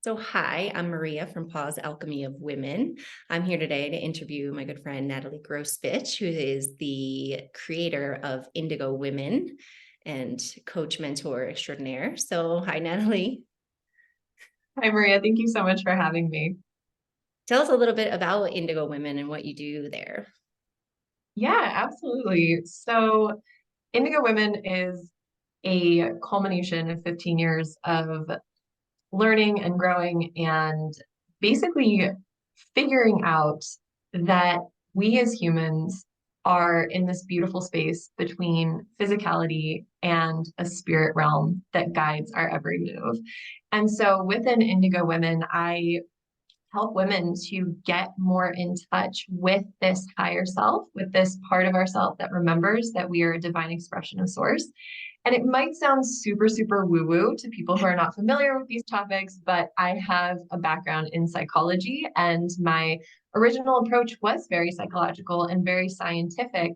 So, hi, I'm Maria from Pause Alchemy of Women. I'm here today to interview my good friend Natalie Grospitch, who is the creator of Indigo Women and coach mentor extraordinaire. So, hi, Natalie. Hi, Maria. Thank you so much for having me. Tell us a little bit about Indigo Women and what you do there. Yeah, absolutely. So, Indigo Women is a culmination of 15 years of learning and growing and basically figuring out that we as humans are in this beautiful space between physicality and a spirit realm that guides our every move. And so within Indigo Women, I help women to get more in touch with this higher self, with this part of ourself that remembers that we are a divine expression of source. And it might sound super, super woo woo to people who are not familiar with these topics, but I have a background in psychology, and my original approach was very psychological and very scientific.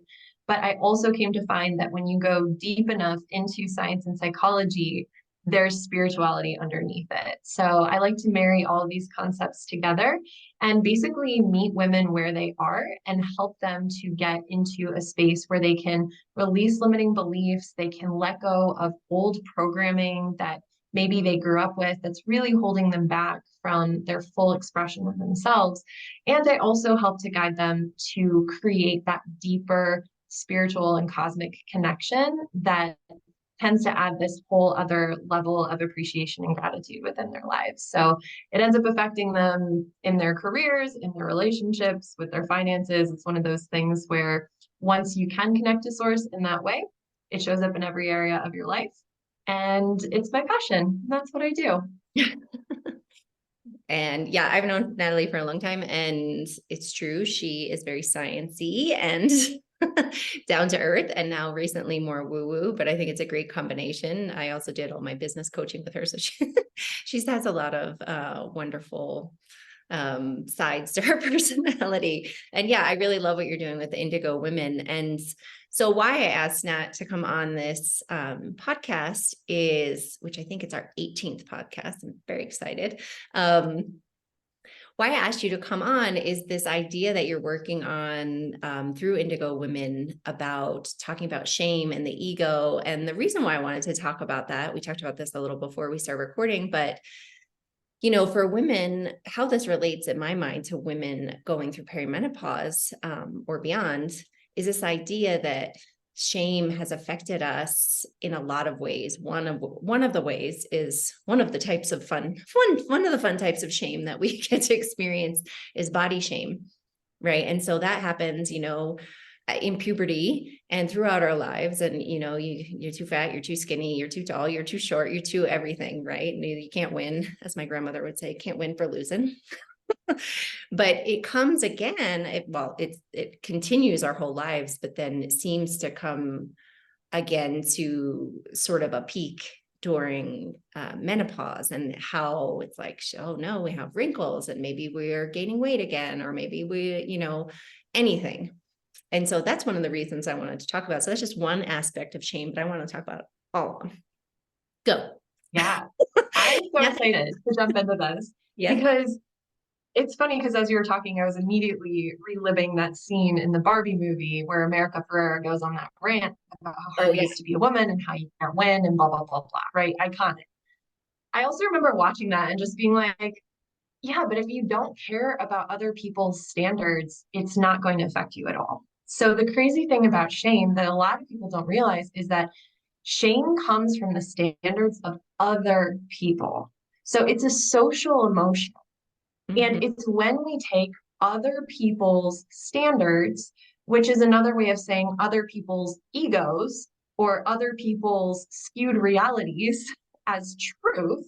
But I also came to find that when you go deep enough into science and psychology, there's spirituality underneath it. So I like to marry all of these concepts together and basically meet women where they are and help them to get into a space where they can release limiting beliefs, they can let go of old programming that maybe they grew up with that's really holding them back from their full expression of themselves. And I also help to guide them to create that deeper spiritual and cosmic connection that tends to add this whole other level of appreciation and gratitude within their lives. So it ends up affecting them in their careers, in their relationships, with their finances. It's one of those things where once you can connect to source in that way, it shows up in every area of your life. And it's my passion. That's what I do. And yeah, I've known Natalie for a long time, and it's true. She is very sciencey and down to earth, and now recently more woo woo. But I think it's a great combination. I also did all my business coaching with her, so she has a lot of wonderful sides to her personality. And yeah, I really love what you're doing with the Indigo Women. And so why I asked Nat to come on this podcast is, which I think it's our 18th podcast. I'm very excited. Why I asked you to come on is this idea that you're working on through Indigo Women about talking about shame and the ego. And the reason why I wanted to talk about that, we talked about this a little before we started recording, but for women, how this relates in my mind to women going through perimenopause or beyond is this idea that shame has affected us in a lot of ways. One of the ways is one of the types of fun types of shame that we get to experience is body shame, right? And so that happens, in puberty and throughout our lives. And, you're too fat, you're too skinny, you're too tall, you're too short, you're too everything, right? And you can't win, as my grandmother would say, can't win for losing. But it comes again, it continues our whole lives, but then it seems to come again to sort of a peak during menopause, and how it's like, oh no, we have wrinkles and maybe we're gaining weight again, or maybe anything. And so that's one of the reasons I wanted to talk about. So that's just one aspect of shame, but I want to talk about all of them. Go. Yeah. I'm so Yeah. excited to jump into this Yeah. because it's funny because as you were talking, I was immediately reliving that scene in the Barbie movie where America Ferrera goes on that rant about how Oh hard it yeah. is to be a woman and how you can't win and blah, blah, blah, blah, right? Iconic. I also remember watching that and just being like, yeah, but if you don't care about other people's standards, it's not going to affect you at all. So the crazy thing about shame that a lot of people don't realize is that shame comes from the standards of other people. So it's a social emotion. Mm-hmm. And it's when we take other people's standards, which is another way of saying other people's egos or other people's skewed realities as truth,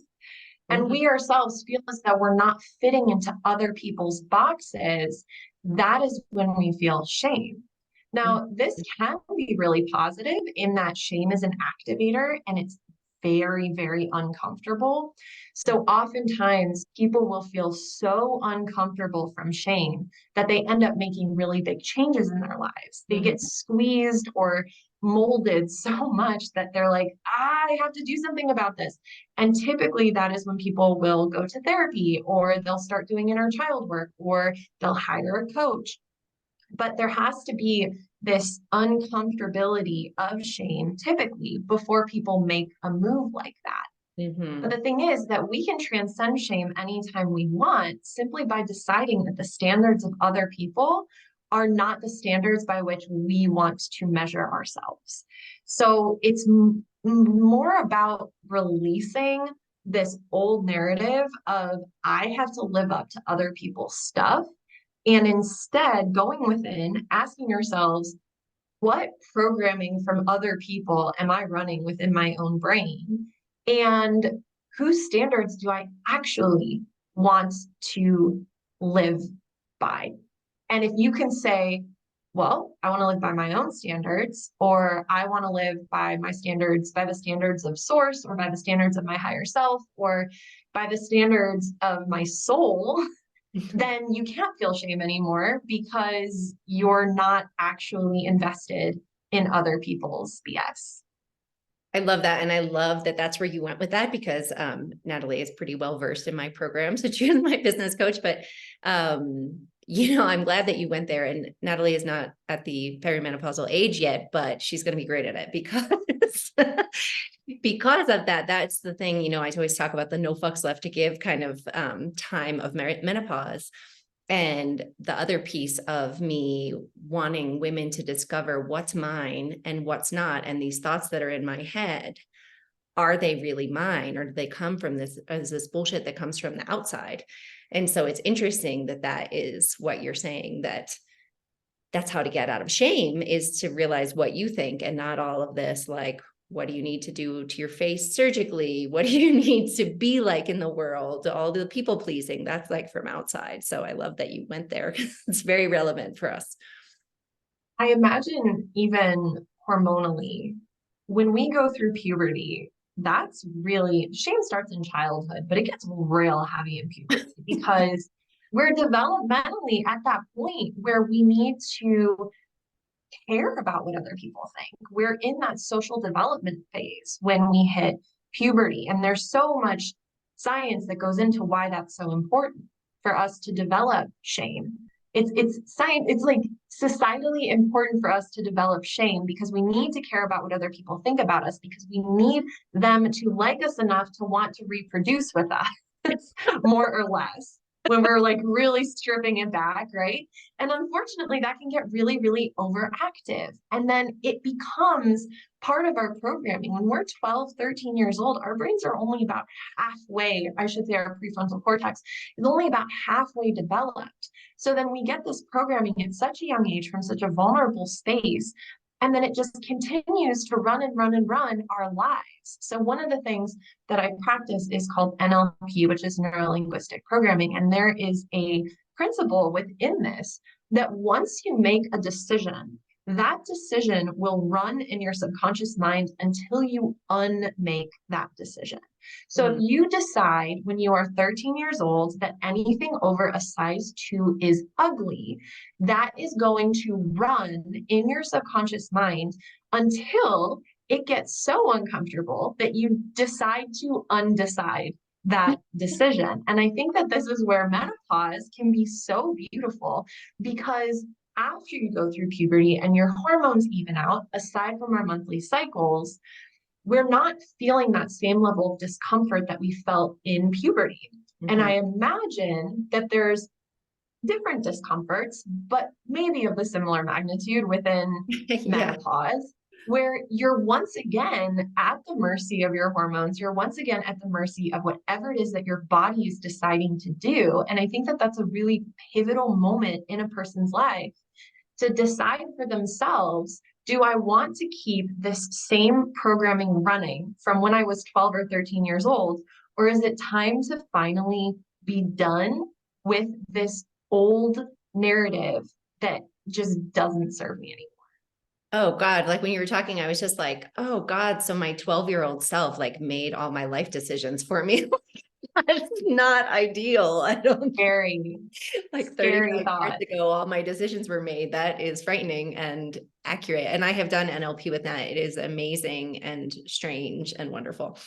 and Mm-hmm. we ourselves feel as though we're not fitting into other people's boxes, that is when we feel shame. Now, this can be really positive in that shame is an activator and it's very, very uncomfortable. So oftentimes people will feel so uncomfortable from shame that they end up making really big changes in their lives. They Mm-hmm. get squeezed or molded so much that they're like, I have to do something about this. And typically that is when people will go to therapy, or they'll start doing inner child work, or they'll hire a coach. But there has to be this uncomfortability of shame typically before people make a move like that. But Mm-hmm. the thing is that we can transcend shame anytime we want simply by deciding that the standards of other people are not the standards by which we want to measure ourselves. So it's more about releasing this old narrative of I have to live up to other people's stuff, and instead going within, asking yourselves, what programming from other people am I running within my own brain? And whose standards do I actually want to live by? And if you can say, well, I want to live by my own standards, or I want to live by my standards, by the standards of source, or by the standards of my higher self, or by the standards of my soul, then you can't feel shame anymore because you're not actually invested in other people's BS. I love that. And I love that that's where you went with that, because Natalie is pretty well versed in my program. So she is my business coach, but I'm glad that you went there. And Natalie is not at the perimenopausal age yet, but she's going to be great at it because because of that. That's the thing, I always talk about the no fucks left to give kind of time of menopause. And the other piece of me wanting women to discover what's mine and what's not, and these thoughts that are in my head, are they really mine, or do they come from this bullshit that comes from the outside? And so it's interesting that that is what you're saying, that's how to get out of shame, is to realize what you think, and not all of this, like, what do you need to do to your face surgically? What do you need to be like in the world? All the people pleasing, that's like from outside. So I love that you went there. It's very relevant for us. I imagine even hormonally, when we go through puberty, that's really shame starts in childhood, but it gets real heavy in puberty because we're developmentally at that point where we need to care about what other people think. We're in that social development phase when we hit puberty, and there's so much science that goes into why that's so important for us to develop shame. It's science, it's like societally important for us to develop shame because we need to care about what other people think about us, because we need them to like us enough to want to reproduce with us more or less, when we're like really stripping it back, right? And unfortunately, that can get really, really overactive. And then it becomes part of our programming. When we're 12, 13 years old, our brains are only about halfway, I should say our prefrontal cortex is only about halfway developed. So then we get this programming at such a young age from such a vulnerable space. And then it just continues to run and run and run our lives. So one of the things that I practice is called NLP, which is neuro linguistic programming. And there is a principle within this that once you make a decision, that decision will run in your subconscious mind until you unmake that decision. So if you decide when you are 13 years old that anything over a size 2 is ugly, that is going to run in your subconscious mind until it gets so uncomfortable that you decide to undecide that decision. And I think that this is where menopause can be so beautiful, because after you go through puberty and your hormones even out, aside from our monthly cycles, we're not feeling that same level of discomfort that we felt in puberty. Mm-hmm. And I imagine that there's different discomforts, but maybe of a similar magnitude within menopause, where you're once again at the mercy of your hormones. You're once again at the mercy of whatever it is that your body is deciding to do. And I think that that's a really pivotal moment in a person's life to decide for themselves, do I want to keep this same programming running from when I was 12 or 13 years old? Or is it time to finally be done with this old narrative that just doesn't serve me anymore? Oh God, like when you were talking, I was just like, oh God, so my 12-year-old self like made all my life decisions for me. That's not ideal. I don't Scary, like scary 35 years thought. ago, all my decisions were made. That is frightening and accurate. And I have done NLP with that. It is amazing and strange and wonderful.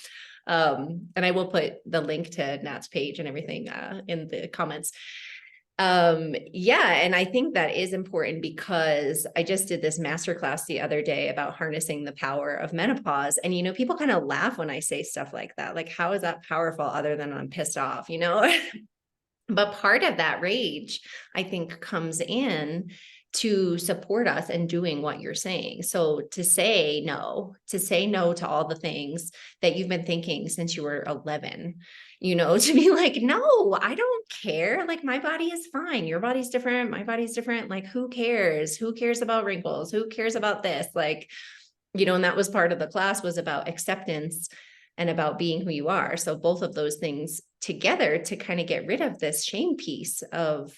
And I will put the link to Nat's page and everything in the comments. Yeah, and I think that is important because I just did this masterclass the other day about harnessing the power of menopause. And, you know, people kind of laugh when I say stuff like that. Like, how is that powerful other than I'm pissed off, you know? But part of that rage, I think, comes in to support us in doing what you're saying. So to say no to all the things that you've been thinking since you were 11, you know, to be like, no, I don't care. Like, my body is fine. Your body's different. My body's different. Like, who cares? Who cares about wrinkles? Who cares about this? Like, you know, and that was part of the class, was about acceptance and about being who you are. So both of those things together to kind of get rid of this shame piece of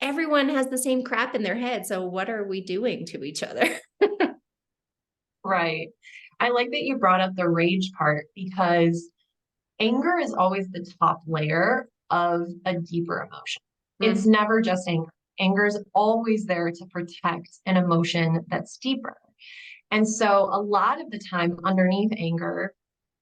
everyone has the same crap in their head. So what are we doing to each other? Right. I like that you brought up the rage part because anger is always the top layer of a deeper emotion. It's Mhm. never just anger. Anger is always there to protect an emotion that's deeper. And so a lot of the time underneath anger,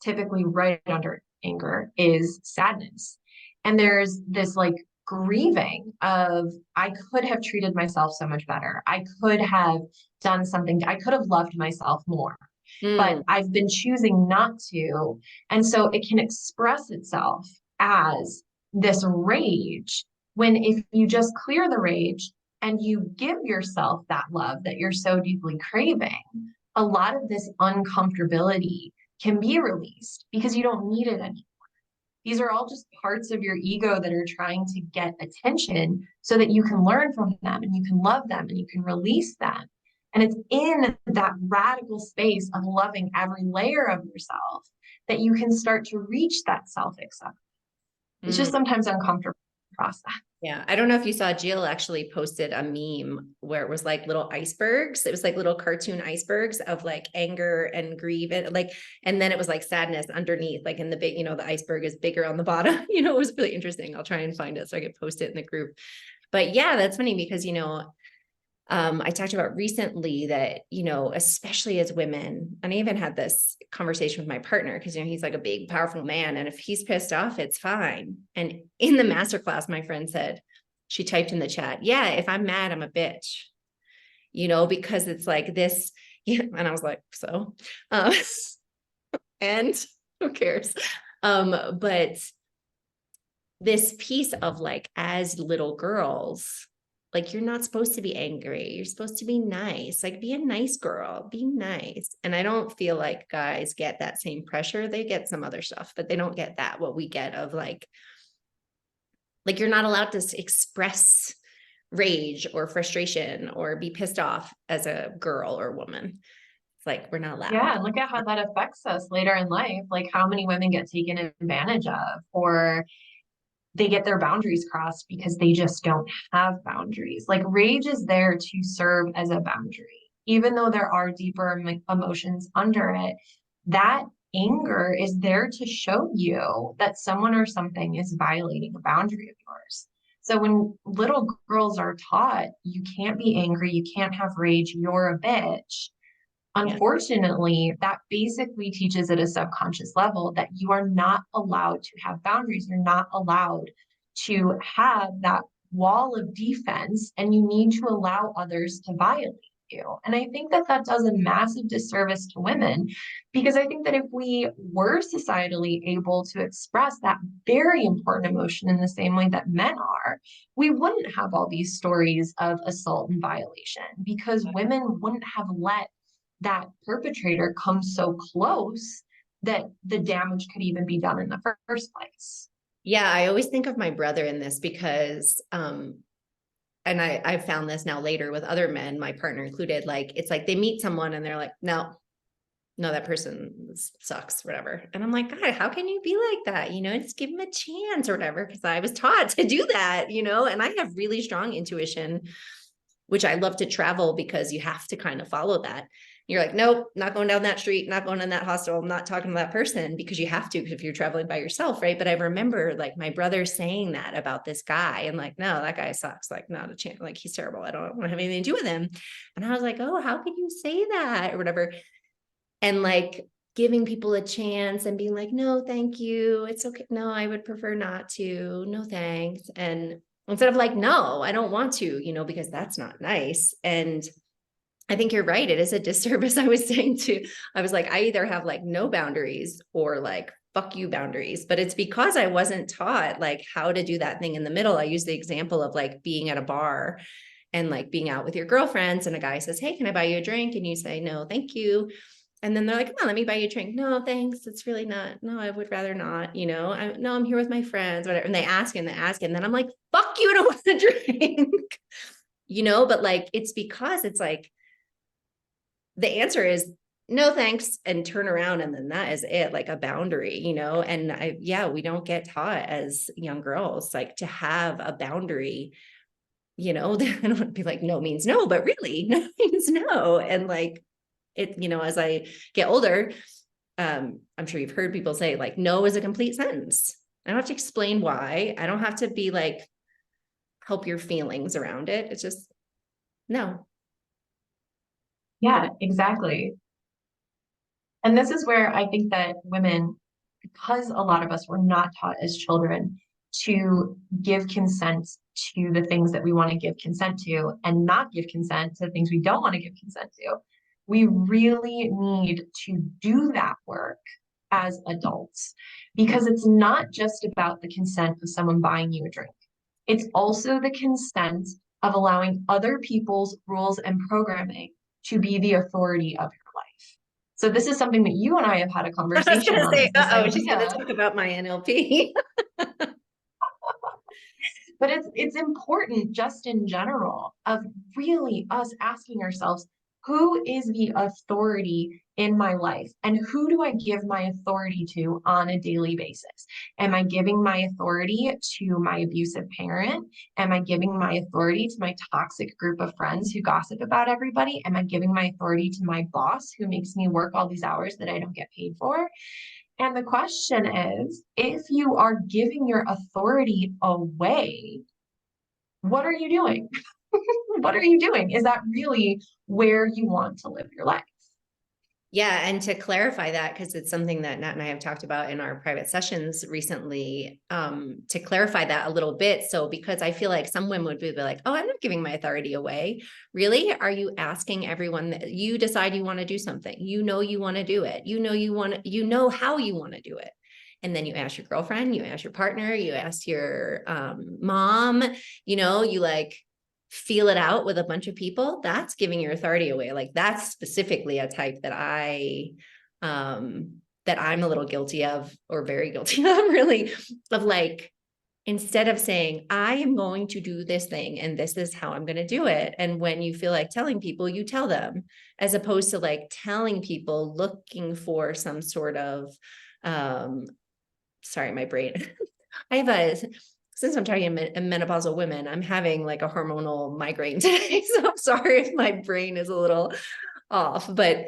typically right under anger, is sadness. And there's this like grieving of, I could have treated myself so much better. I could have done something. I could have loved myself more, but Mm, I've been choosing not to. And so it can express itself as this rage when if you just clear the rage and you give yourself that love that you're so deeply craving, a lot of this uncomfortability can be released because you don't need it anymore. These are all just parts of your ego that are trying to get attention so that you can learn from them and you can love them and you can release them. And it's in that radical space of loving every layer of yourself that you can start to reach that self acceptance. It's mm. just sometimes uncomfortable process. Yeah. I don't know if you saw, Jill actually posted a meme where it was like little icebergs. It was like little cartoon icebergs of like anger and grief and like, and then it was like sadness underneath, like in the big, you know, the iceberg is bigger on the bottom. You know, it was really interesting. I'll try and find it so I can post it in the group. But yeah, that's funny because, you know, I talked about recently that, you know, especially as women, and I even had this conversation with my partner because, you know, he's like a big, powerful man. And if he's pissed off, it's fine. And in the masterclass, my friend said, she typed in the chat, yeah, if I'm mad, I'm a bitch, you know, because it's like this. Yeah. And I was like, so, um, and who cares? But this piece of like, as little girls, like, you're not supposed to be angry. You're supposed to be nice. Like, be a nice girl, be nice. And I don't feel like guys get that same pressure. They get some other stuff, but they don't get that, what we get of like you're not allowed to express rage or frustration or be pissed off as a girl or woman. It's like, we're not allowed. Yeah, and look at how that affects us later in life. Like how many women get taken advantage of, or they get their boundaries crossed because they just don't have boundaries. Like rage is there to serve as a boundary, even though there are deeper emotions under it. That anger is there to show you that someone or something is violating a boundary of yours. So when little girls are taught, you can't be angry, you can't have rage, you're a bitch. Yeah. Unfortunately, that basically teaches at a subconscious level that you are not allowed to have boundaries. You're not allowed to have that wall of defense, and you need to allow others to violate you. And I think that that does a massive disservice to women because I think that if we were societally able to express that very important emotion in the same way that men are, we wouldn't have all these stories of assault and violation because women wouldn't have let that perpetrator comes so close that the damage could even be done in the first place. Yeah. I always think of my brother in this because, and I've found this now later with other men, my partner included, like, it's like they meet someone and they're like, no, that person sucks, whatever. And I'm like, God, how can you be like that? You know, just give him a chance or whatever. Cause I was taught to do that, you know, and I have really strong intuition, which I love to travel because you have to kind of follow that. You're like, nope, not going down that street, not going in that hostel, not talking to that person, because you have to if you're traveling by yourself, right? But I remember like my brother saying that about this guy, and like, no, that guy sucks, like not a chance, like he's terrible, I don't want to have anything to do with him. And I was like, oh, how could you say that or whatever? And like giving people a chance and being like, no, thank you, it's okay, no, I would prefer not to, no thanks. And instead of like, no, I don't want to, because that's not nice. And I think you're right. It is a disservice. I was saying I was like, I either have like no boundaries or like fuck you boundaries, but it's because I wasn't taught like how to do that thing in the middle. I use the example of like being at a bar and like being out with your girlfriends and a guy says, hey, can I buy you a drink? And you say, no, thank you. And then they're like, come on, let me buy you a drink. No, thanks. It's really not. No, I would rather not, no, I'm here with my friends, whatever. And they ask and they ask. And then I'm like, fuck you, I don't want a drink, but like, it's because it's like, the answer is no thanks and turn around, and then that is it, like a boundary, and we don't get taught as young girls like to have a boundary. I don't want to be like no means no, but really no means no. And like it, as I get older, I'm sure you've heard people say like no is a complete sentence. I don't have to explain why. I don't have to be like help your feelings around it. It's just no. Yeah, exactly. And this is where I think that women, because a lot of us were not taught as children to give consent to the things that we want to give consent to and not give consent to the things we don't want to give consent to, we really need to do that work as adults, because it's not just about the consent of someone buying you a drink. It's also the consent of allowing other people's rules and programming to be the authority of your life. So this is something that you and I have had a I was conversation gonna on, say, is this she's gonna idea. talk about my NLP. But it's important just in general of really us asking ourselves, who is the authority in my life? And who do I give my authority to on a daily basis? Am I giving my authority to my abusive parent? Am I giving my authority to my toxic group of friends who gossip about everybody? Am I giving my authority to my boss who makes me work all these hours that I don't get paid for? And the question is, if you are giving your authority away, what are you doing? What are you doing? Is that really where you want to live your life? Yeah. And to clarify that, because it's something that Nat and I have talked about in our private sessions recently, to clarify that a little bit. So, because I feel like some women would be like, oh, I'm not giving my authority away. Really? Are you asking everyone that you decide you want to do something? You want to do it. You know how you want to do it. And then you ask your girlfriend, you ask your partner, you ask your mom, you like, feel it out with a bunch of people. That's giving your authority away. Like that's specifically a type that I'm a little guilty of, or very guilty of, really, of like, instead of saying, I am going to do this thing and this is how I'm going to do it. And when you feel like telling people, you tell them, as opposed to like telling people, looking for some sort of, sorry, my brain. I have since I'm talking menopausal women, I'm having like a hormonal migraine today. So I'm sorry if my brain is a little off, but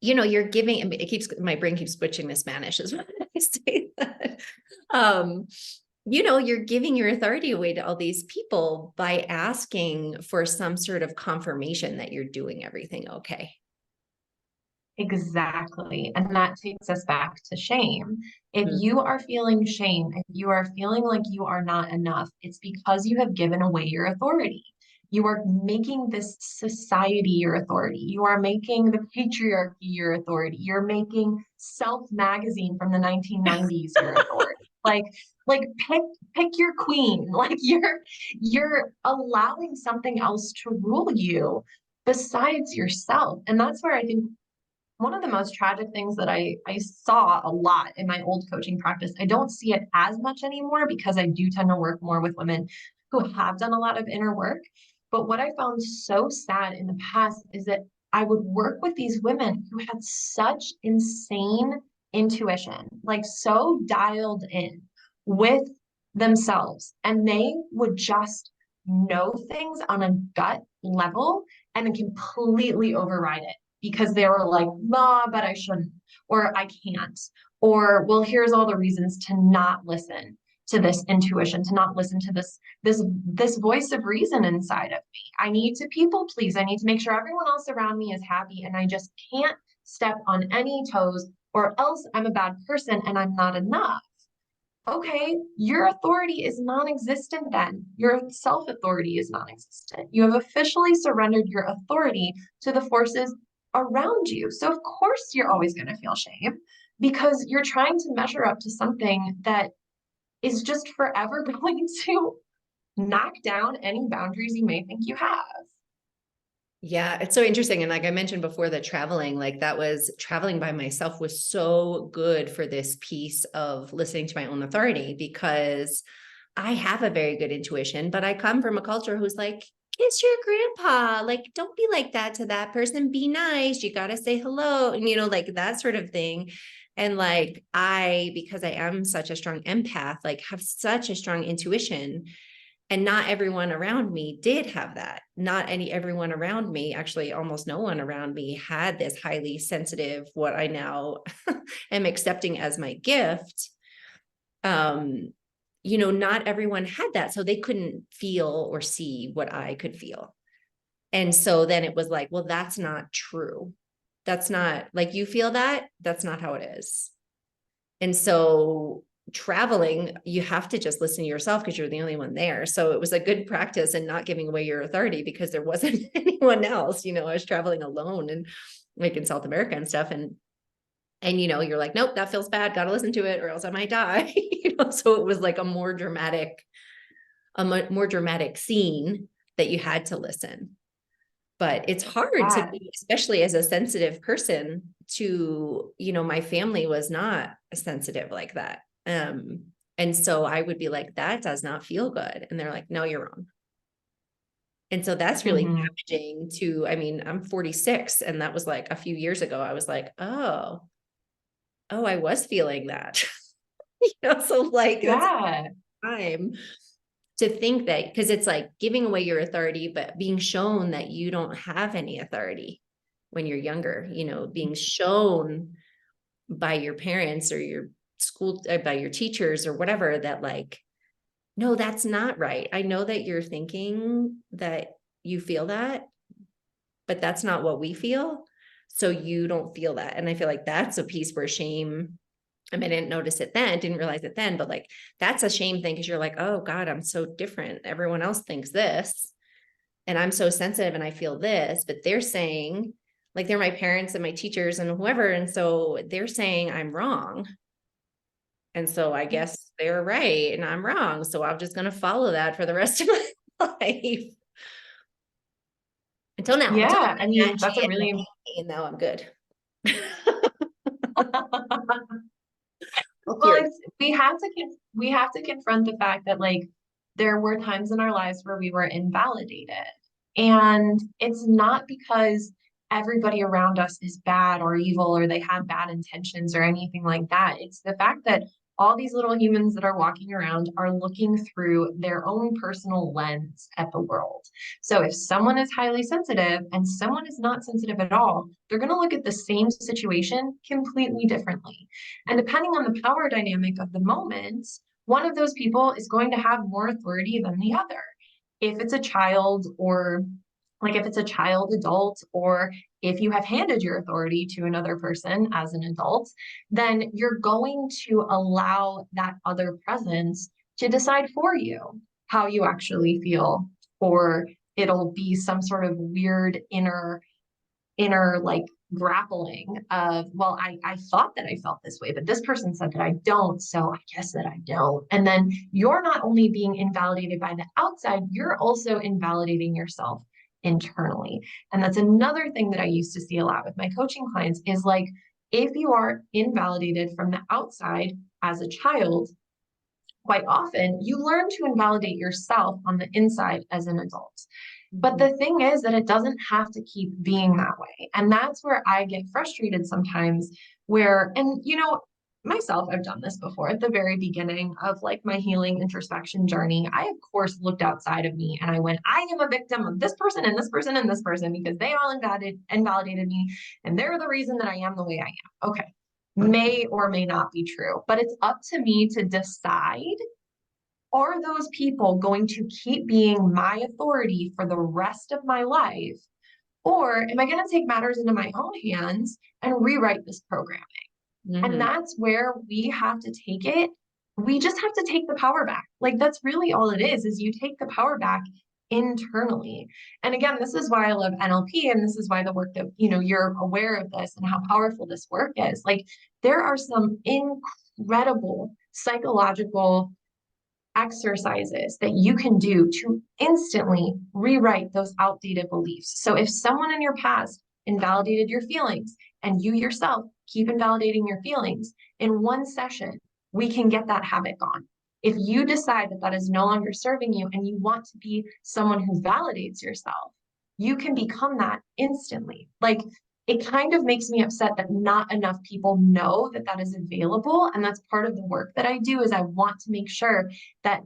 you're giving, my brain keeps switching to Spanish as well. I say that. You're giving your authority away to all these people by asking for some sort of confirmation that you're doing everything okay. Exactly. And that takes us back to shame. If Mm. you are feeling shame, if you are feeling like you are not enough, it's because you have given away your authority. You are making this society your authority. You are making the patriarchy your authority. You're making Self magazine from the 1990s your authority. Like pick your queen. Like you're allowing something else to rule you besides yourself. And that's where I think one of the most tragic things that I saw a lot in my old coaching practice, I don't see it as much anymore because I do tend to work more with women who have done a lot of inner work. But what I found so sad in the past is that I would work with these women who had such insane intuition, like so dialed in with themselves, and they would just know things on a gut level, and then completely override it because they were like, "Ma, but I shouldn't," or "I can't," or "Well, here's all the reasons to not listen to this intuition, to not listen to this voice of reason inside of me. I need to people please. I need to make sure everyone else around me is happy, and I just can't step on any toes, or else I'm a bad person and I'm not enough." Okay, your authority is non-existent then. Your self-authority is non-existent. You have officially surrendered your authority to the forces around you. So of course you're always going to feel shame because you're trying to measure up to something that is just forever going to knock down any boundaries you may think you have. Yeah, it's so interesting. And like I mentioned before, that traveling by myself was so good for this piece of listening to my own authority, because I have a very good intuition, but I come from a culture who's like, kiss your grandpa. Like, don't be like that to that person. Be nice. You got to say hello. And, like that sort of thing. And like, because I am such a strong empath, like have such a strong intuition, and not everyone around me did have that. Everyone around me, actually almost no one around me, had this highly sensitive, what I now am accepting as my gift. Not everyone had that, so they couldn't feel or see what I could feel. And so then it was like, well, that's not true. That's not like, you feel that, that's not how it is. And so traveling, you have to just listen to yourself because you're the only one there. So it was a good practice in not giving away your authority, because there wasn't anyone else. I was traveling alone, and like in South America and stuff. And you're like, nope, that feels bad. Got to listen to it or else I might die. So it was like a more dramatic scene that you had to listen. But it's hard to Yeah. be, especially as a sensitive person, to, my family was not sensitive like that. And so I would be like, that does not feel good. And they're like, no, you're wrong. And so that's really Mm-hmm. damaging I mean, I'm 46, and that was like a few years ago. I was like, oh, I was feeling that. So like that's Yeah. time to think that, because it's like giving away your authority, but being shown that you don't have any authority when you're younger, being shown by your parents or your school, by your teachers or whatever, that like, no, that's not right. I know that you're thinking that you feel that, but that's not what we feel. So you don't feel that. And I feel like that's a piece where shame, I mean, I didn't notice it then, didn't realize it then, but like, that's a shame thing. Cause you're like, oh God, I'm so different. Everyone else thinks this, and I'm so sensitive and I feel this, but they're saying, like, they're my parents and my teachers and whoever. And so they're saying I'm wrong. And so I guess they're right and I'm wrong. So I'm just going to follow that for the rest of my life. Until Yeah. I mean, she that's a hit really me, and now I'm good. well, it's we have to confront the fact that like there were times in our lives where we were invalidated. And it's not because everybody around us is bad or evil or they have bad intentions or anything like that. It's the fact that all these little humans that are walking around are looking through their own personal lens at the world. So if someone is highly sensitive and someone is not sensitive at all, they're going to look at the same situation completely differently. And depending on the power dynamic of the moment, one of those people is going to have more authority than the other. If it's a child, or like if it's a child adult, or if you have handed your authority to another person as an adult, then you're going to allow that other presence to decide for you how you actually feel, or it'll be some sort of weird inner like grappling of, well, I thought that I felt this way, but this person said that I don't, so I guess that I don't. And then you're not only being invalidated by the outside, you're also invalidating yourself internally. And that's another thing that I used to see a lot with my coaching clients is like, if you are invalidated from the outside as a child, quite often you learn to invalidate yourself on the inside as an adult. But the thing is that it doesn't have to keep being that way. And that's where I get frustrated sometimes, where, and myself, I've done this before at the very beginning of like my healing introspection journey. I, of course, looked outside of me and I went, I am a victim of this person and this person and this person because they all invalidated me. And they're the reason that I am the way I am. Okay. May or may not be true, but it's up to me to decide, are those people going to keep being my authority for the rest of my life? Or am I going to take matters into my own hands and rewrite this program? And Mhm. that's where we have to take it. We just have to take the power back. Like that's really all it is you take the power back internally. And again, this is why I love NLP. And this is why the work that, you're aware of this and how powerful this work is. Like there are some incredible psychological exercises that you can do to instantly rewrite those outdated beliefs. So if someone in your past invalidated your feelings and you yourself keep invalidating your feelings, in one session, we can get that habit gone. If you decide that that is no longer serving you and you want to be someone who validates yourself, you can become that instantly. Like it kind of makes me upset that not enough people know that that is available. And that's part of the work that I do is I want to make sure that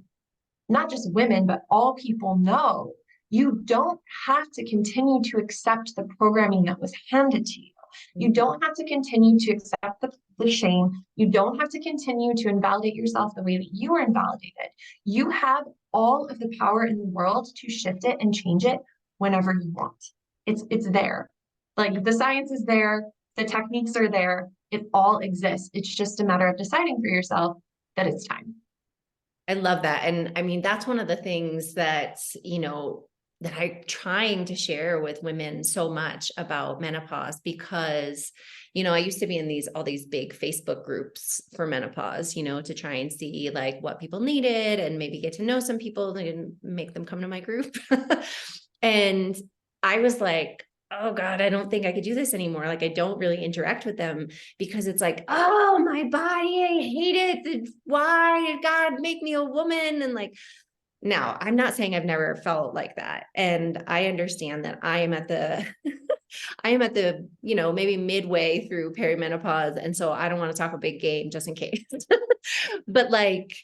not just women, but all people know you don't have to continue to accept the programming that was handed to you. You don't have to continue to accept the shame. You don't have to continue to invalidate yourself the way that you were invalidated. You have all of the power in the world to shift it and change it whenever you want. It's there. Like the science is there, the techniques are there, it all exists. It's just a matter of deciding for yourself that it's time. I love that. And I mean, that's one of the things that, that I'm trying to share with women so much about menopause because, I used to be in all these big Facebook groups for menopause, to try and see like what people needed and maybe get to know some people and make them come to my group. And I was like, oh God, I don't think I could do this anymore. Like I don't really interact with them because it's like, oh, my body, I hate it. Why? God, make me a woman. And like, now I'm not saying I've never felt like that. And I understand that I am at the, maybe midway through perimenopause. And so I don't want to talk a big game just in case, but like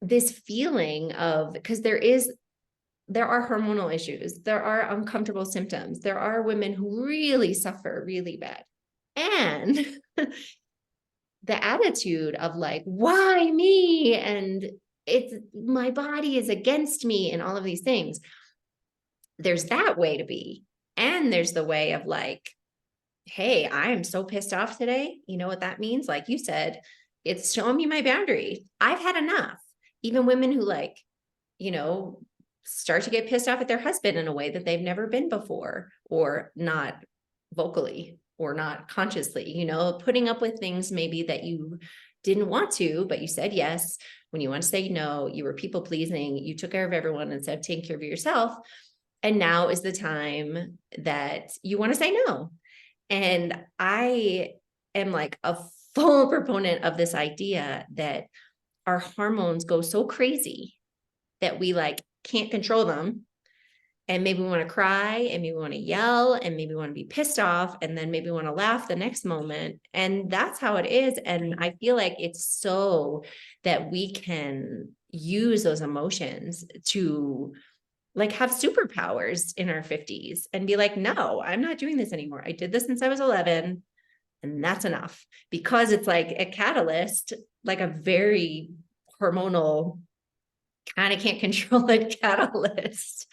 this feeling of, because there are hormonal issues. There are uncomfortable symptoms. There are women who really suffer really bad. And the attitude of like, why me? And it's my body is against me and all of these things. There's that way to be. And there's the way of like, hey, I am so pissed off today. You know what that means? Like you said, it's showing me my boundary. I've had enough. Even women who like, you know, start to get pissed off at their husband in a way that they've never been before, or not vocally or not consciously, putting up with things maybe that you didn't want to, but you said yes. When you want to say no, you were people pleasing, you took care of everyone instead of taking care of yourself. And now is the time that you want to say no. And I am like a full proponent of this idea that our hormones go so crazy that we like can't control them. And maybe we want to cry and maybe we want to yell and maybe we want to be pissed off and then maybe we want to laugh the next moment. And that's how it is. And I feel like it's so that we can use those emotions to like have superpowers in our 50s and be like, no, I'm not doing this anymore. I did this since I was 11 and that's enough, because it's like a catalyst, like a very hormonal, kind of can't control it catalyst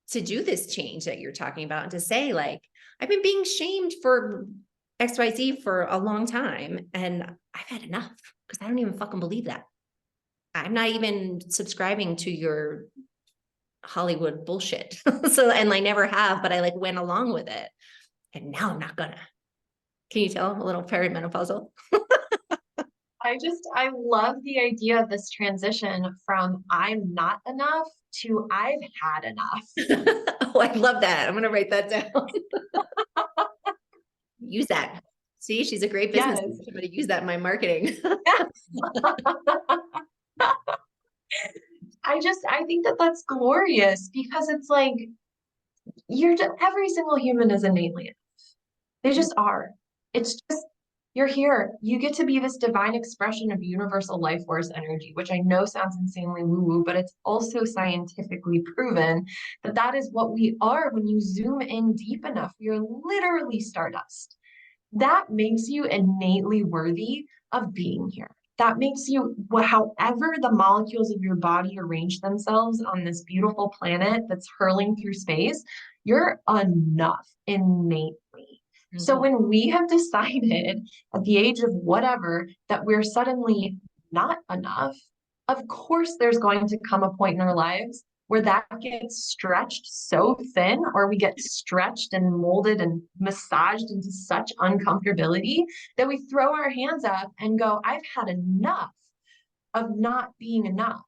to do this change that you're talking about and to say like, I've been being shamed for XYZ for a long time and I've had enough because I don't even fucking believe that. I'm not even subscribing to your Hollywood bullshit. So, and I never have, but I like went along with it. And now I'm not gonna. Can you tell a little perimenopausal? I love the idea of this transition from I'm not enough to I've had enough. Oh, I love that. I'm going to write that down. Use that. See, she's a great business. Yes. I'm going to use that in my marketing. I think that that's glorious because it's like every single human is innately enough. They just are. It's just You're here. You get to be this divine expression of universal life force energy, which I know sounds insanely woo-woo, but it's also scientifically proven that that is what we are when you zoom in deep enough. You're literally stardust. That makes you innately worthy of being here. That makes you, however, the molecules of your body arrange themselves on this beautiful planet that's hurling through space, you're enough innately. So Mhm. when we have decided at the age of whatever that we're suddenly not enough, of course, there's going to come a point in our lives where that gets stretched so thin, or we get stretched and molded and massaged into such uncomfortability that we throw our hands up and go, I've had enough of not being enough.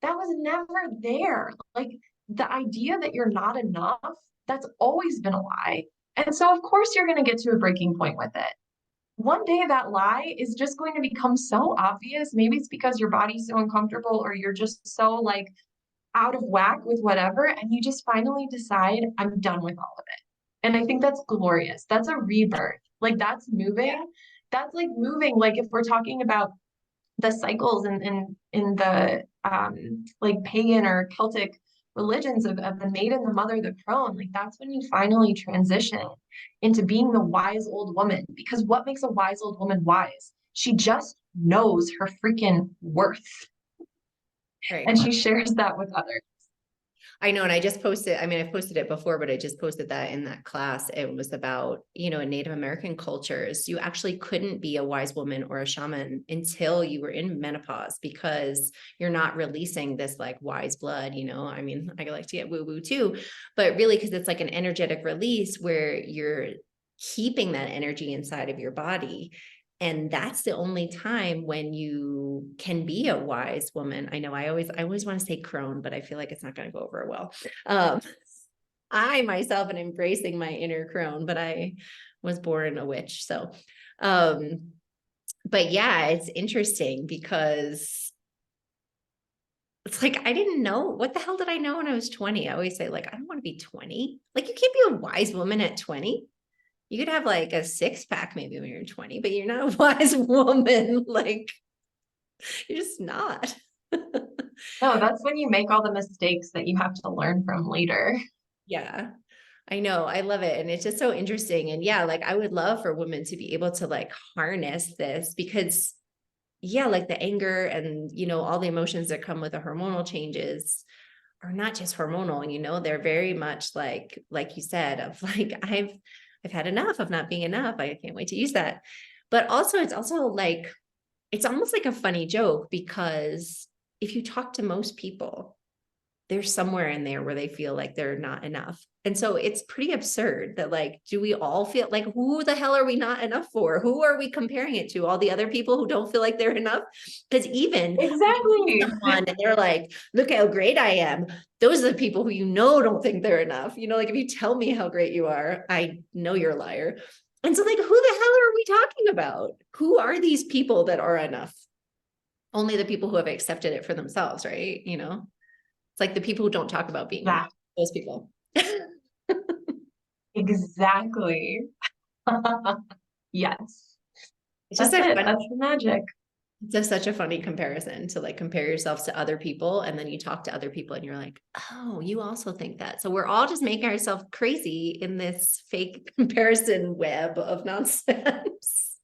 That was never there. Like the idea that you're not enough, that's always been a lie. And so, of course, you're going to get to a breaking point with it. One day that lie is just going to become so obvious. Maybe it's because your body's so uncomfortable or you're just so like out of whack with whatever, and you just finally decide, I'm done with all of it. And I think that's glorious. That's a rebirth. Like that's Yeah. moving. That's like moving. Like if we're talking about the cycles in the like pagan or Celtic religions of the maiden, the mother, the crone, like that's when you finally transition into being the wise old woman. Because what makes a wise old woman wise? She just knows her freaking worth and Right. she shares that with others. I know. And I just posted, I mean, I've posted it before, but I just posted that in that class. It was about, in Native American cultures, you actually couldn't be a wise woman or a shaman until you were in menopause because you're not releasing this like wise blood, I mean, I like to get woo woo too, but really, because it's like an energetic release where you're keeping that energy inside of your body. And that's the only time when you can be a wise woman. I know I always want to say crone, but I feel like it's not going to go over well. Um, I myself am embracing my inner crone, but I was born a witch. So, um, but yeah, it's interesting because it's like, I didn't know, what the hell did I know when I was 20? I always say like, I don't want to be 20. Like you can't be a wise woman at 20. You could have like a six pack maybe when you're 20, but you're not a wise woman. Like you're just not. No, that's when you make all the mistakes that you have to learn from later. Yeah, I know. I love it. And it's just so interesting. And yeah, like I would love for women to be able to like harness this because yeah, like the anger and, all the emotions that come with the hormonal changes are not just hormonal, they're very much like you said, of like, I've had enough of not being enough. I can't wait to use that. But also, it's also like, it's almost like a funny joke because if you talk to most people, there's somewhere in there where they feel like they're not enough. And so it's pretty absurd that like, do we all feel like, who the hell are we not enough for? Who are we comparing it to? All the other people who don't feel like they're enough? Because even when you meet Exactly. someone and they're like, look how great I am. Those are the people who don't think they're enough. Like if you tell me how great you are, I know you're a liar. And so like, who the hell are we talking about? Who are these people that are enough? Only the people who have accepted it for themselves, right? It's like the people who don't talk about being enough, That those people. exactly. Yes. It's just That's a it. fun, That's the magic. it's just such a funny comparison to like compare yourselves to other people. And then you talk to other people and you're like, oh, you also think that. So we're all just making ourselves crazy in this fake comparison web of nonsense.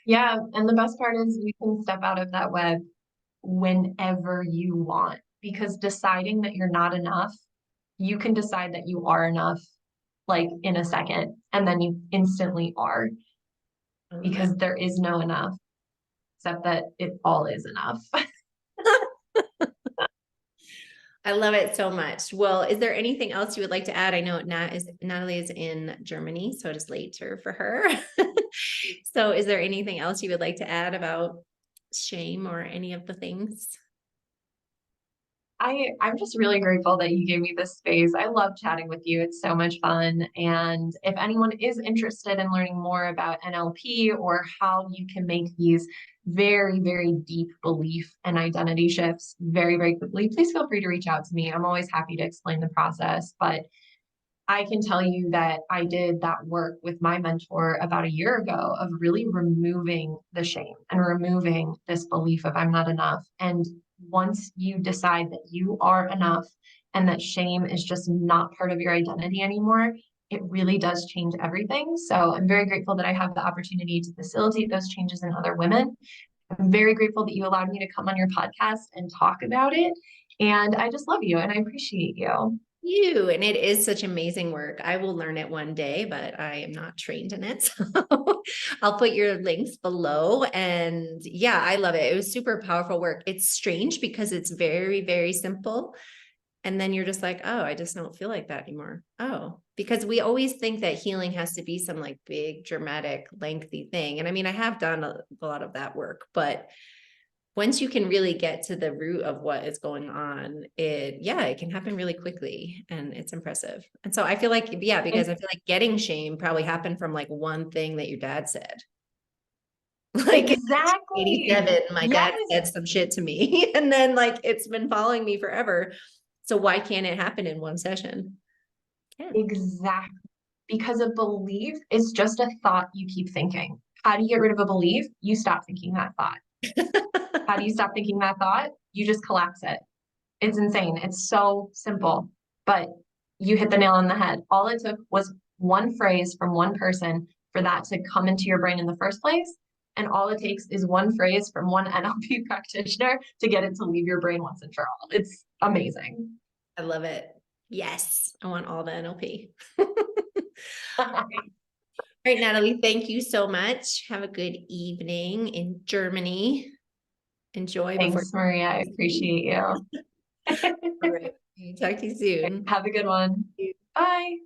Yeah. And the best part is you can step out of that web whenever you want because deciding that you're not enough, you can decide that you are enough like in a second, and then you instantly are I love it. because there is no enough, except that it all is enough. I love it so much. Well, is there anything else you would like to add? I know Natalie is in Germany, so it is later for her. So is there anything else you would like to add about shame or any of the things? I'm just really grateful that you gave me this space. I love chatting with you. It's so much fun. And if anyone is interested in learning more about NLP or how you can make these very, very deep belief and identity shifts very, very quickly, please feel free to reach out to me. I'm always happy to explain the process. But I can tell you that I did that work with my mentor about a year ago of really removing the shame and removing this belief of I'm not enough. And once you decide that you are enough and that shame is just not part of your identity anymore, it really does change everything. So I'm very grateful that I have the opportunity to facilitate those changes in other women. I'm very grateful that you allowed me to come on your podcast and talk about it. And I just love you and I appreciate you. You, and it is such amazing work. I will learn it one day, but I am not trained in it. So I'll put your links below. And yeah, I love it. It was super powerful work. It's strange because it's very, very simple. And then you're just like, oh, I just don't feel like that anymore. Oh, because we always think that healing has to be some like big, dramatic, lengthy thing. And I mean, I have done a lot of that work, but once you can really get to the root of what is going on, it can happen really quickly and it's impressive. And so I feel like, yeah, because I feel like getting shame probably happened from like one thing that your dad said. Like in Exactly. 87, my Yes, dad said some shit to me, and then like it's been following me forever. So why can't it happen in one session? Can. exactly. Because a belief is just a thought you keep thinking. How do you get rid of a belief? You stop thinking that thought. How do you stop thinking that thought? You just collapse it. It's insane. It's so simple, but you hit the nail on the head. All it took was one phrase from one person for that to come into your brain in the first place. And all it takes is one phrase from one NLP practitioner to get it to leave your brain once and for all. It's amazing. I love it. Yes, I want all the NLP. All right, Natalie, thank you so much. Have a good evening in Germany. Enjoy before. Thanks, Maria. I appreciate you. All right. Talk to you soon. Have a good one. Bye.